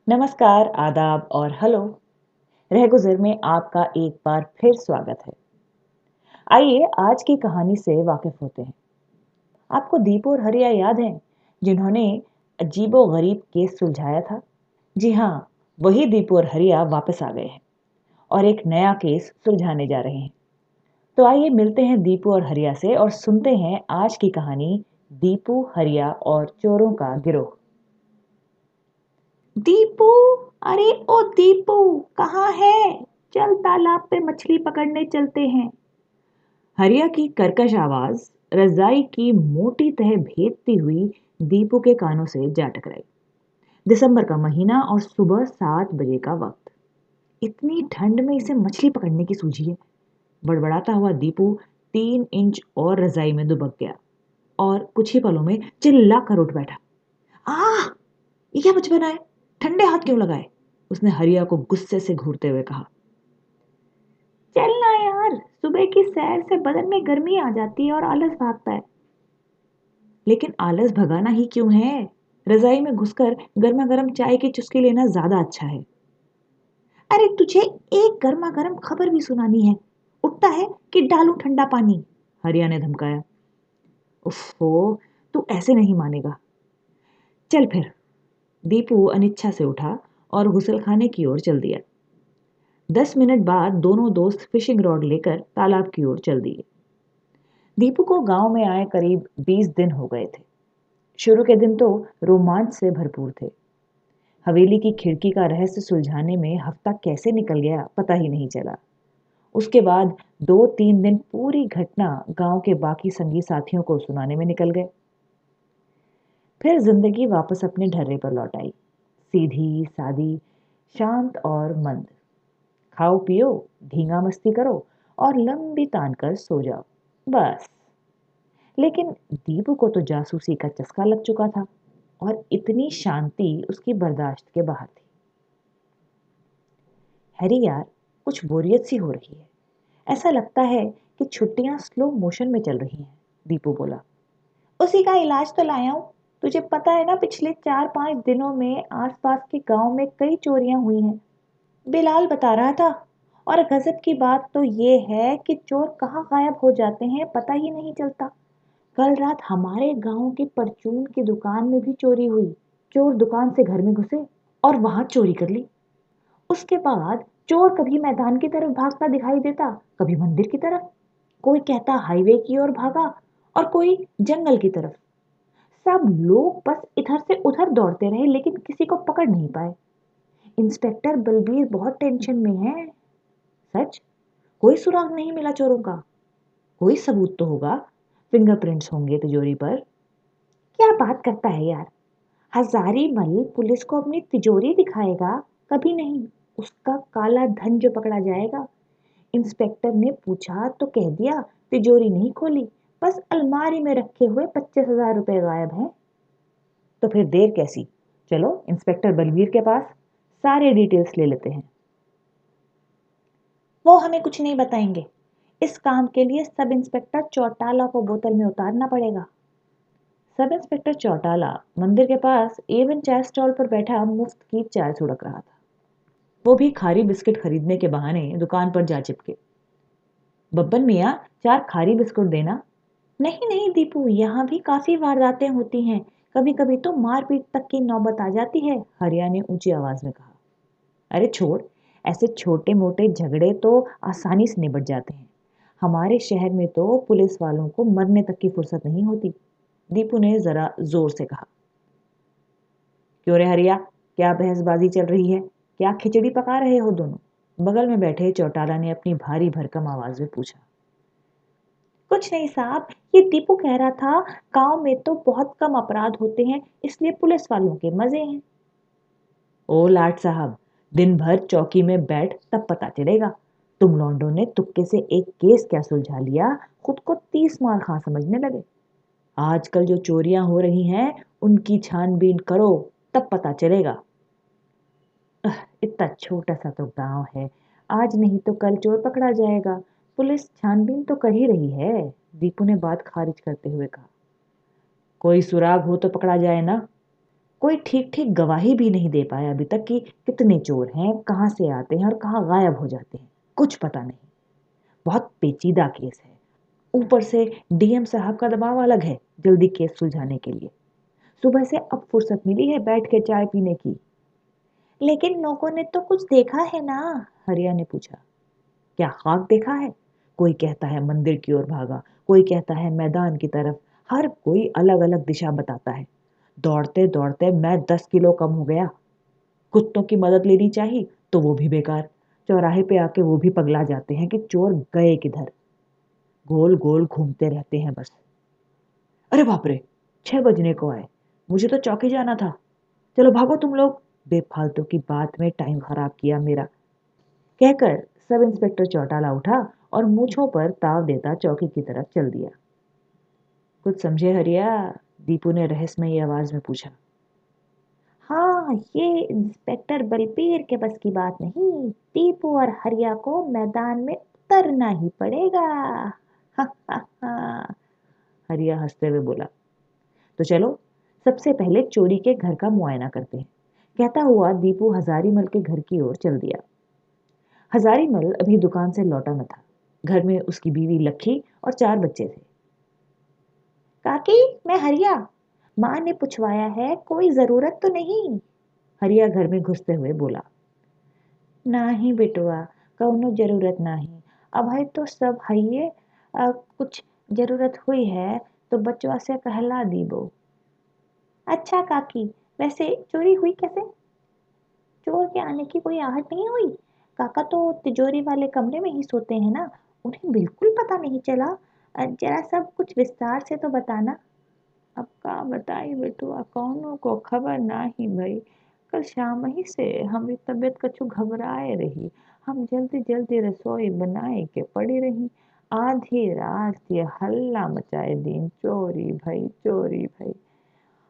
नमस्कार, आदाब और हेलो। रहगुज़र में आपका एक बार फिर स्वागत है। आइए आज की कहानी से वाकिफ होते हैं। आपको दीपू और हरिया याद हैं, जिन्होंने अजीबो-गरीब केस सुलझाया था? जी हाँ, वही दीपू और हरिया वापस आ गए हैं और एक नया केस सुलझाने जा रहे हैं। तो आइए मिलते हैं दीपू और हरिया से और सुनते हैं आज की कहानी दीपू, हरिया और चोरों का गिरोह। दीपू, अरे ओ दीपू, कहाँ है? चल तालाब पे मछली पकड़ने चलते हैं। हरिया की कर्कश आवाज रजाई की मोटी तह भेदती हुई दीपू के कानों से जा टकराई। दिसंबर का महीना और सुबह 7 बजे का वक्त। इतनी ठंड में इसे मछली पकड़ने की सूझी है। बड़बड़ाता हुआ दीपू 3 इंच और रजाई में दुबक गया और कुछ ही पलों में चिल्ला कर उठ बैठा। आह, ये क्या बचपना है? ठंडे हाथ क्यों लगाए? उसने हरिया को गुस्से से घूरते हुए कहा। चलना यार, सुबह की सैर से बदन में गर्मी आ जाती है और आलस भागता है। लेकिन आलस भगाना ही क्यों है? रजाई में घुसकर गर्मा गर्म चाय की चुस्की लेना ज्यादा अच्छा है। अरे तुझे एक गर्मा गर्म खबर भी सुनानी है। उठता है कि डालूं ठंडा पानी? हरिया ने धमकाया। उफ़ो, तू ऐसे नहीं मानेगा। चल फिर। दीपू अनिच्छा से उठा और गुसलखाने की ओर चल दिया। 10 मिनट बाद दोनों दोस्त फिशिंग रॉड लेकर तालाब की ओर चल दिए। दीपू को गांव में आए करीब 20 दिन हो गए थे। शुरू के दिन तो रोमांच से भरपूर थे। हवेली की खिड़की का रहस्य सुलझाने में हफ्ता कैसे निकल गया पता ही नहीं चला। उसके बाद 2-3 दिन पूरी घटना गांव के बाकी संगी साथियों को सुनाने में निकल गए। फिर जिंदगी वापस अपने ढर्रे पर लौट आई। सीधी सादी, शांत और मंद। खाओ पियो, धींगा मस्ती करो और लंबी तान कर सो जाओ, बस। लेकिन दीपू को तो जासूसी का चस्का लग चुका था और इतनी शांति उसकी बर्दाश्त के बाहर थी। हैरी यार, कुछ बोरियत सी हो रही है। ऐसा लगता है कि छुट्टियां स्लो मोशन में चल रही हैं, दीपू बोला। उसी का इलाज तो लाया हूं। तुझे पता है ना, पिछले 4-5 दिनों में आसपास के गांव में कई चोरियां हुई हैं। बिलाल बता रहा था। और गजब की बात तो ये है कि चोर कहाँ गायब हो जाते हैं पता ही नहीं चलता। कल रात हमारे गांव के परचून की दुकान में भी चोरी हुई। चोर दुकान से घर में घुसे और वहां चोरी कर ली। उसके बाद चोर कभी मैदान की तरफ भागता दिखाई देता, कभी मंदिर की तरफ। कोई कहता हाईवे की ओर भागा और कोई जंगल की तरफ। सब लोग बस इधर से उधर दौड़ते रहे लेकिन किसी को पकड़ नहीं पाए। इंस्पेक्टर बलबीर बहुत टेंशन में है। सच? कोई सुराग नहीं मिला चोरों का? कोई सबूत तो होगा। फिंगरप्रिंट्स होंगे तिजोरी पर। क्या बात करता है यार? हजारीमल पुलिस को अपनी तिजोरी दिखाएगा? कभी नहीं। उसका काला धन जो पकड़ा जाएगा। इंस्पेक्टर ने पूछा तो कह दिया तिजोरी नहीं खोली, बस अलमारी में रखे हुए 25,000 रुपए गायब हैं। तो फिर देर कैसी? चलो इंस्पेक्टर बलवीर के पास, सारे डिटेल्स ले लेते हैं। वो हमें कुछ नहीं बताएंगे। इस काम के लिए सब इंस्पेक्टर चौटाला को बोतल में उतारना पड़ेगा। सब इंस्पेक्टर चौटाला मंदिर के पास एवन चाय स्टॉल पर बैठा मुफ्त की चाय सुड़क रहा था। वो भी खारी बिस्किट खरीदने के बहाने दुकान पर जा चिपके। बब्बन मियाँ, 4 खारी बिस्कुट देना। नहीं नहीं दीपू, यहाँ भी काफी वारदातें होती हैं। कभी कभी तो मारपीट तक की नौबत आ जाती है, हरिया ने ऊंची आवाज में कहा। अरे छोड़, ऐसे छोटे मोटे झगड़े तो आसानी से निबट जाते हैं। हमारे शहर में तो पुलिस वालों को मरने तक की फुर्सत नहीं होती, दीपू ने जरा जोर से कहा। क्यों रे हरिया, क्या बहसबाजी चल रही है? क्या खिचड़ी पका रहे हो दोनों? बगल में बैठे चौटाला ने अपनी भारी भरकम आवाज में पूछा। कुछ नहीं साहब, ये दीपू कह रहा था गांव में तो बहुत कम अपराध होते हैं, इसलिए पुलिस वालों के मजे हैं। ओ लाट साहब, दिन भर चौकी में बैठ तब पता चलेगा। तुम लौंडों ने तुक्के से एक केस क्या सुलझा लिया, खुद को 30 मार खां समझने लगे। आजकल जो चोरियां हो रही हैं उनकी छानबीन करो, तब पता चलेगा। इतना छोटा सा तो गांव है, आज नहीं तो कल चोर पकड़ा जाएगा। पुलिस छानबीन तो कर ही रही है, दीपू ने बात खारिज करते हुए कहा। कोई सुराग हो तो पकड़ा जाए ना। कोई ठीक ठीक गवाही भी नहीं दे पाया अभी तक कि कितने चोर हैं, कहाँ से आते हैं और कहाँ गायब हो जाते हैं, कुछ पता नहीं। बहुत पेचीदा केस है। ऊपर से डीएम साहब का दबाव अलग है जल्दी केस सुलझाने के लिए। सुबह से अब फुर्सत मिली है बैठ के चाय पीने की। लेकिन लोगों ने तो कुछ देखा है ना? हरिया ने पूछा। क्या ख्वाब देखा है? कोई कहता है मंदिर की ओर भागा, कोई कहता है मैदान की तरफ। हर कोई अलग अलग दिशा बताता है। दौड़ते दौड़ते मैं 10 किलो कम हो गया। कुत्तों की मदद लेनी चाहिए तो वो भी बेकार। चौराहे पे आके वो भी पगला जाते हैं कि चोर गए किधर। गोल गोल घूमते रहते हैं बस। अरे बाप रे, 6 बजने को आए। मुझे तो चौकी जाना था। चलो भागो तुम लोग। बेफालतू की बात में टाइम खराब किया मेरा, कहकर सब इंस्पेक्टर चौटाला उठा और मूछों पर ताव देता चौकी की तरफ चल दिया। कुछ समझे हरिया? दीपू ने रहस्यमयी आवाज में पूछा। हाँ, ये इंस्पेक्टर बलबीर के बस की बात नहीं। दीपू और हरिया को मैदान में उतरना ही पड़ेगा। हा हा हा। हरिया हंसते हुए बोला। तो चलो सबसे पहले चोरी के घर का मुआयना करते हैं, कहता हुआ दीपू हजारीमल के घर की ओर चल दिया। हजारीमल अभी दुकान से लौटा न था। घर में उसकी बीवी लक्की और 4 बच्चे थे। काकी, मैं हरिया। माँ ने पूछवाया है, कोई जरूरत तो नहीं? हरिया घर में घुसते हुए बोला। नाही बेटुआ, कौनो जरूरत नाही। अभय तो सब हइये। कुछ जरूरत हुई है तो बचवा से कहला दीबो। अच्छा काकी, वैसे चोरी हुई कैसे? चोर के आने की कोई आहट नहीं हुई? काका तो तिजोरी वाले कमरे में ही सोते हैं ना, उन्हें बिल्कुल पता नहीं चला। जरा सब कुछ विस्तार से तो बताना। अब का बताई बेटुआ, कौनो को खबर ना ही भई। कल शाम ही से हमारी तबीयत कछु घबराए रही। हम जल्दी जल्दी रसोई बनाए के पड़ी रही। आधी रात ये हल्ला मचाए दिन, चोरी भई चोरी भई।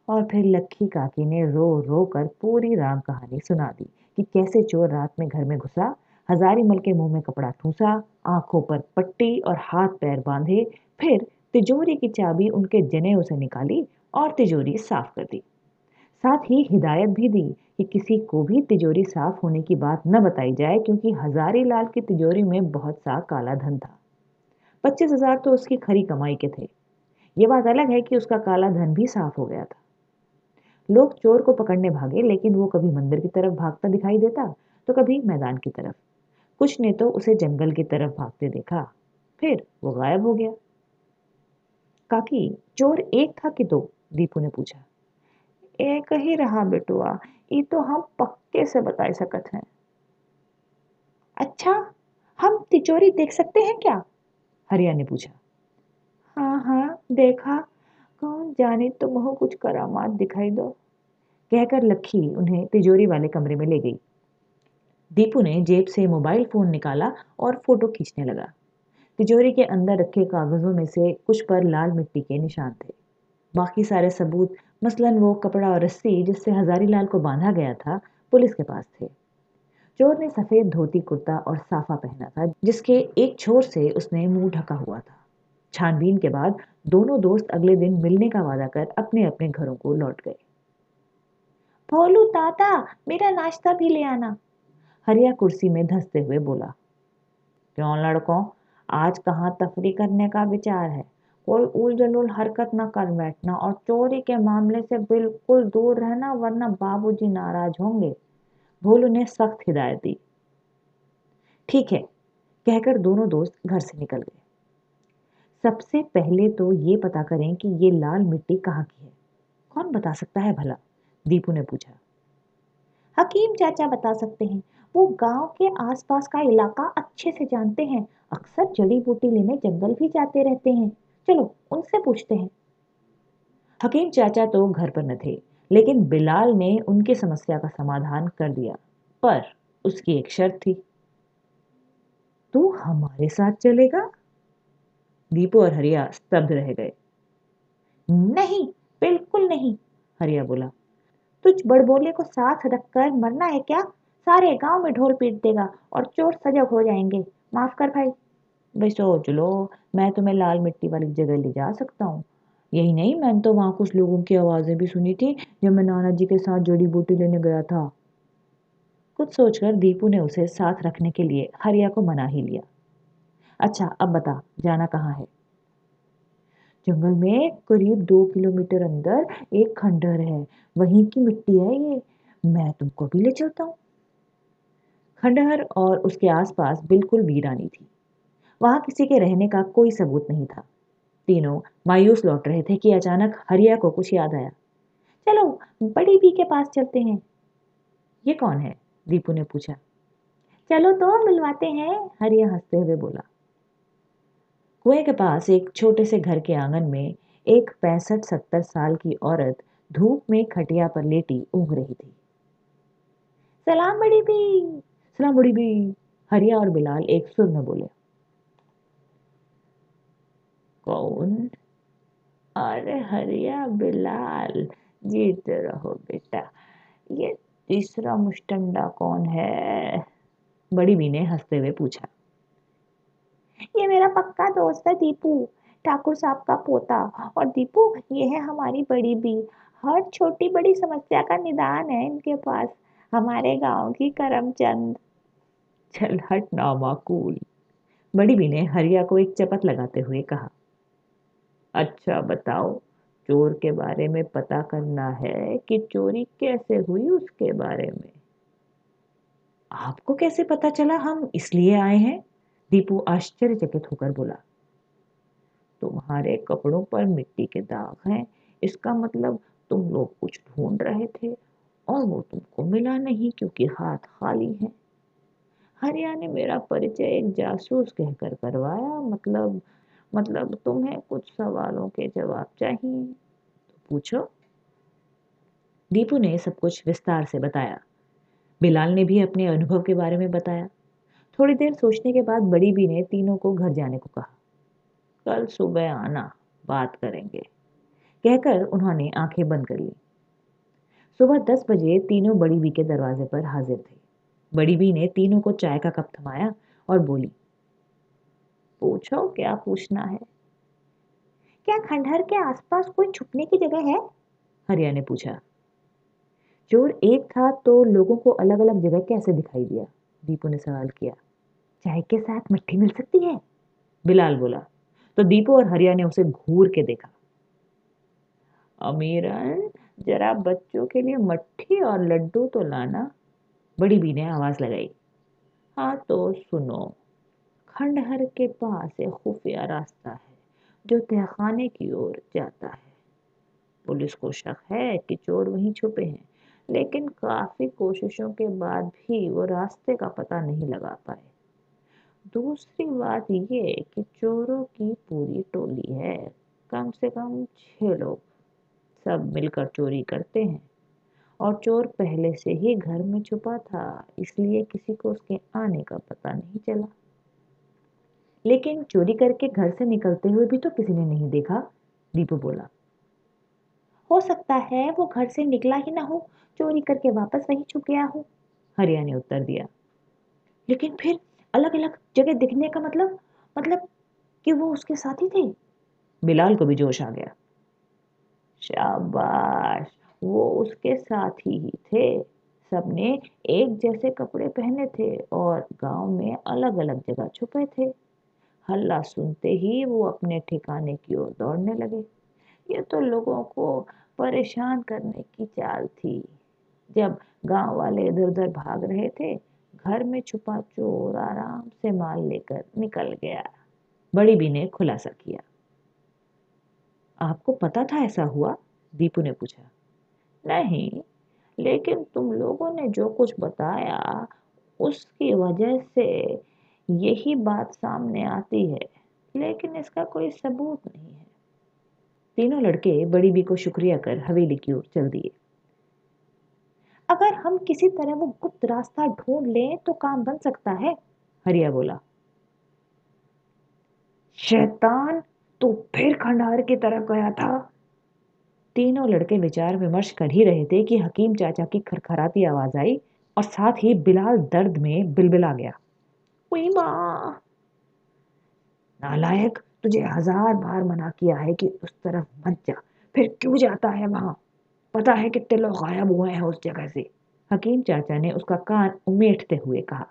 और फिर लक्की काकी ने रो रो कर पूरी राम कहानी सुना दी कि कैसे चोर रात में घर में घुसा, हजारीमल के मुंह में कपड़ा ठूसा, आंखों पर पट्टी और हाथ पैर बांधे, फिर तिजोरी की चाबी उनके जनेऊ से निकाली और तिजोरी साफ कर दी। साथ ही हिदायत भी दी कि किसी को भी तिजोरी साफ होने की बात न बताई जाए क्योंकि हजारी लाल की तिजोरी में बहुत सा काला धन था। 25,000 तो उसकी खरी कमाई के थे। ये बात अलग है कि उसका काला धन भी साफ हो गया था। लोग चोर को पकड़ने भागे लेकिन वो कभी मंदिर की तरफ भागता दिखाई देता तो कभी मैदान की तरफ। कुछ ने तो उसे जंगल की तरफ भागते देखा, फिर वो गायब हो गया। काकी, चोर एक था कि दो? दीपू ने पूछा। एक ही रहा बेटुआ, ये तो हम पक्के से बता सकत हैं। अच्छा, हम तिजोरी देख सकते हैं क्या? हरिया ने पूछा। हाँ हाँ देखा, कौन जाने तुम्हें कुछ करामात दिखाई दो, कहकर लक्की उन्हें तिजोरी वाले कमरे में ले गई। दीपू ने जेब से मोबाइल फोन निकाला और फोटो खींचने लगा। तिजोरी के अंदर रखे कागजों में से कुछ पर लाल मिट्टी के निशान थे। बाकी सारे सबूत, मसलन वो कपड़ा और रस्सी जिससे हजारीलाल को बांधा गया था, पुलिस के पास थे। चोर ने सफेद धोती कुर्ता और साफा पहना था जिसके एक छोर से उसने मुंह ढका हुआ था। छानबीन के बाद दोनों दोस्त अगले दिन मिलने का वादा कर अपने अपने घरों को लौट गए। भोलू ताता, मेरा नाश्ता भी ले आना, हरिया कुर्सी में धंसते हुए बोला। क्यों लड़कों, आज कहाँ तफरी करने का विचार है? कोई उल जलूल हरकत न कर बैठना और चोरी के मामले से बिल्कुल दूर रहना वरना बाबूजी नाराज होंगे, भोलू ने सख्त हिदायत दी। ठीक है, कहकर दोनों दोस्त घर से निकल गए। सबसे पहले तो ये पता करें कि ये लाल मिट्टी कहाँ की है। कौन बता सकता है भला? दीपू ने पूछा। हकीम चाचा बता सकते हैं। वो गांव के आसपास का इलाका अच्छे से जानते हैं। अक्सर जड़ी बूटी लेने जंगल भी जाते रहते हैं। चलो उनसे पूछते हैं। हकीम चाचा तो घर पर न थे, लेकिन बिलाल ने उनकी समस्या का समाधान कर दिया। पर उसकी एक शर्त थी। तू हमारे साथ चलेगा? दीपू और हरिया स्तब्ध रह गए। नहीं, बिल्कुल नहीं, हरिया बोला। तुझ बड़बोले को साथ रखकर मरना है क्या? सारे गांव में ढोल पीट देगा और चोर सजग हो जाएंगे। माफ कर भाई। भाई सोच लो, मैं तुम्हें लाल मिट्टी वाली जगह ले जा सकता हूँ। यही नहीं, मैंने तो वहां कुछ लोगों की आवाजें भी सुनी थी जब मैं नाना जी के साथ जड़ी बूटी लेने गया था। कुछ सोचकर दीपू ने उसे साथ रखने के लिए हरिया को मना ही लिया। अच्छा अब बता, जाना कहाँ है? जंगल में करीब 2 किलोमीटर अंदर एक खंडहर है, वहीं की मिट्टी है ये, मैं तुमको भी ले चलता हूँ। खंडहर और उसके आसपास बिल्कुल वीरानी थी। वहां किसी के रहने का कोई सबूत नहीं था। तीनों मायूस लौट रहे थे कि अचानक हरिया को कुछ याद आया। चलो बड़ी बी के पास चलते हैं। ये कौन है? दीपू ने पूछा। चलो तो मिलवाते हैं, हरिया हंसते हुए बोला। कुएं के पास एक छोटे से घर के आंगन में एक 65-70 साल की औरत धूप में खटिया पर लेटी ऊँघ रही थी। सलाम बड़ी बी। सलाम बड़ी बी। हरिया और बिलाल एक सुर में बोले। कौन? अरे हरिया बिलाल, जीते रहो बेटा। ये तीसरा मुश्तंडा कौन है? बड़ी बी ने हंसते हुए पूछा। ये मेरा पक्का दोस्त है दीपू, ठाकुर साहब का पोता। और दीपू, ये है हमारी बड़ी बी। हर छोटी बड़ी समस्या का निदान है इनके पास। हमारे गांव की करमचंद। चल हट ना माकूल। बड़ी बी ने हरिया को एक चपत लगाते हुए कहा। अच्छा बताओ, चोर के बारे में पता करना है कि चोरी कैसे हुई उसके बारे में? आपको कैसे पता चला हम इसलिए आए हैं? दीपू आश्चर्यचकित होकर बोला। तुम्हारे कपड़ों पर मिट्टी के दाग हैं, इसका मतलब तुम लोग कुछ ढूंढ रहे थे और वो तुमको मिला नहीं क्योंकि हाथ खाली है। हरिया ने मेरा परिचय एक जासूस कहकर करवाया। मतलब तुम्हें कुछ सवालों के जवाब चाहिए तो पूछो। दीपू ने सब कुछ विस्तार से बताया। बिलाल ने भी अपने अनुभव के बारे में बताया। थोड़ी देर सोचने के बाद बड़ी बी ने तीनों को घर जाने को कहा। कल सुबह आना, बात करेंगे, कहकर उन्होंने आंखें बंद कर ली। सुबह 10 बजे तीनों बड़ी बी के दरवाजे पर हाजिर थे। बड़ी बी ने तीनों को चाय का कप थमाया और बोली। पूछो क्या पूछना है। क्या खंडहर के आसपास कोई छुपने की जगह है? हरिया ने पूछा। चोर एक था तो लोगों को अलग अलग जगह कैसे दिखाई दिया? दीपू ने सवाल किया। चाय के साथ मट्ठी मिल सकती है, बिलाल बोला। तो दीपू और हरिया ने उसे घूर के देखा। अमीरन, जरा बच्चों के लिए मट्ठी और लड्डू तो लाना, बड़ी बी ने आवाज लगाई। हाँ तो सुनो, खंडहर के पास एक खुफिया रास्ता है जो तहखाने की ओर जाता है। पुलिस को शक है कि चोर वहीं छुपे हैं, लेकिन काफी कोशिशों के बाद भी वो रास्ते का पता नहीं लगा पाए। दूसरी बात ये कि चोरों की पूरी टोली है, कम से कम 6 लोग, सब मिलकर चोरी करते हैं। और चोर पहले से ही घर में छुपा था, इसलिए किसी को उसके आने का पता नहीं चला। लेकिन चोरी करके घर से निकलते हुए भी तो किसी ने नहीं देखा, दीपू बोला। हो सकता है वो घर से निकला ही ना हो, चोरी करके वापस वहीं छुप गया हो, हरिया ने उत्तर दिया। लेकिन फिर अलग अलग जगह दिखने का मतलब कि वो उसके साथी थे। बिलाल को भी जोश आ गया। शाबाश, वो उसके साथी ही थे। सबने एक जैसे कपड़े पहने थे और गांव में अलग अलग जगह छुपे थे। हल्ला सुनते ही वो अपने ठिकाने की ओर दौड़ने लगे। ये तो लोगों को परेशान करने की चाल थी। जब गांव वाले इधर उधर भाग रहे थे, घर में छुपा चोर आराम से माल लेकर निकल गया, बड़ी बी ने खुलासा किया। आपको पता था ऐसा हुआ? दीपू ने पूछा। नहीं, लेकिन तुम लोगों ने जो कुछ बताया उसकी वजह से यही बात सामने आती है, लेकिन इसका कोई सबूत नहीं है। तीनों लड़के बड़ी बी को शुक्रिया कर हवेली की ओर चल दिए। अगर हम किसी तरह वो गुप्त रास्ता ढूंढ लें तो काम बन सकता है, हरिया बोला। शैतान, तू फिर खंडहर की तरफ गया था? तीनों लड़के विचार विमर्श कर ही रहे थे कि हकीम चाचा की खरखराती आवाज आई और साथ ही बिलाल दर्द में बिलबिला गया। ओई माँ! नालायक, तुझे 1000 बार मना किया है कि उस तरफ मत जा, फिर क्यों जाता है वहां? पता है कितने लोग गायब हुए हैं उस जगह से। हकीम चाचा ने उसका कान उमेटते हुए कहा।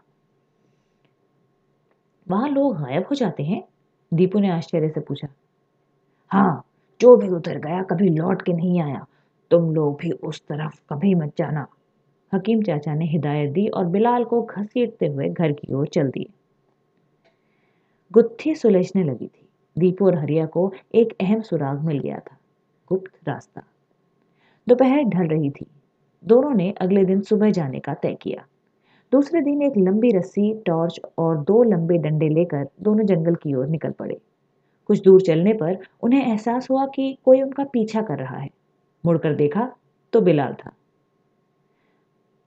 वहां लोग गायब हो जाते हैं? दीपू ने आश्चर्य से पूछा। हाँ, जो भी उधर गया कभी लौट के नहीं आया। तुम लोग भी उस तरफ कभी मत जाना। हकीम चाचा ने हिदायत दी और बिलाल को घसीटते हुए घर की ओर चल दिए। गुत्थी सुलझने लगी थी। दीपू और हरिया को एक अहम सुराग मिल गया था, गुप्त रास्ता। दोपहर ढल रही थी। दोनों ने अगले दिन सुबह जाने का तय किया। दूसरे दिन एक लंबी रस्सी, टॉर्च और 2 लंबे डंडे लेकर दोनों जंगल की ओर निकल पड़े। कुछ दूर चलने पर उन्हें एहसास हुआ कि कोई उनका पीछा कर रहा है। मुड़कर देखा तो बिलाल था।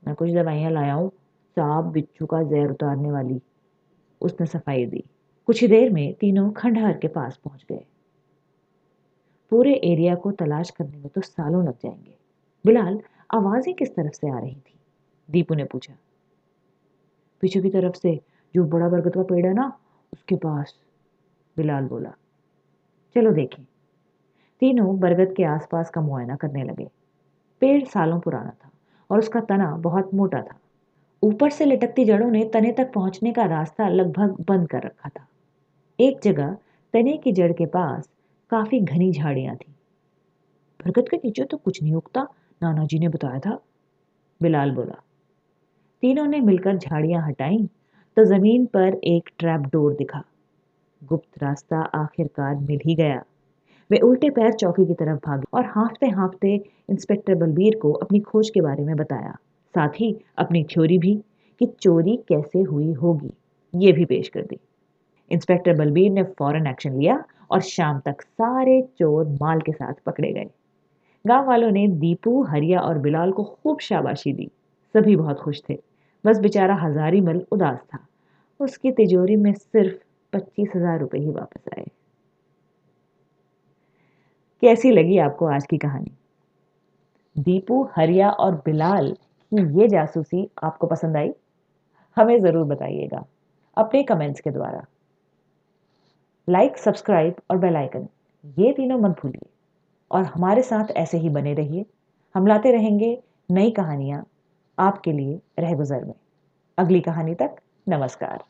मैं कुछ दवाइयां लाया हूं, सांप बिच्छू का जहर उतारने वाली, उसने सफाई दी। कुछ ही देर में तीनों खंडहर के पास पहुंच गए। पूरे एरिया को तलाश करने में तो सालों लग जाएंगे। बिलाल, आवाजें किस तरफ से आ रही थी? दीपू ने पूछा। पीछे की तरफ से, जो बड़ा बरगद का पेड़ है ना, उसके पास, बिलाल बोला। चलो देखें। तीनों बरगद के आसपास का मुआयना करने लगे। पेड़ सालों पुराना था और उसका तना बहुत मोटा था। ऊपर से लटकती जड़ों ने तने तक पहुंचने का रास्ता लगभग बंद कर रखा था। एक जगह तने की जड़ के पास काफी घनी झाड़ियां थी। बरगद के नीचे तो कुछ नहीं उगता, नाना जी ने बताया था, बिलाल बोला। तीनों ने मिलकर झाड़ियां हटाई तो जमीन पर एक ट्रैप डोर दिखा। गुप्त रास्ता आखिरकार मिल ही गया। वे उल्टे पैर चौकी की तरफ भागे और हाँफते हाँफते इंस्पेक्टर बलबीर को अपनी खोज के बारे में बताया, साथ ही अपनी थ्योरी भी कि चोरी कैसे हुई होगी ये भी पेश कर दी। इंस्पेक्टर बलबीर ने फौरन एक्शन लिया और शाम तक सारे चोर माल के साथ पकड़े गए। गांव वालों ने दीपू, हरिया और बिलाल को खूब शाबाशी दी। सभी बहुत खुश थे। बस बेचारा हजारीमल उदास था। उसकी तिजोरी में सिर्फ 25,000 रुपए ही वापस आए। कैसी लगी आपको आज की कहानी? दीपू, हरिया और बिलाल की ये जासूसी आपको पसंद आई? हमें जरूर बताइएगा अपने कमेंट्स के द्वारा। लाइक, सब्सक्राइब और बेल आइकन, ये तीनों मत भूलिए और हमारे साथ ऐसे ही बने रहिए। हम लाते रहेंगे नई कहानियां आपके लिए रहगुजर में। अगली कहानी तक नमस्कार।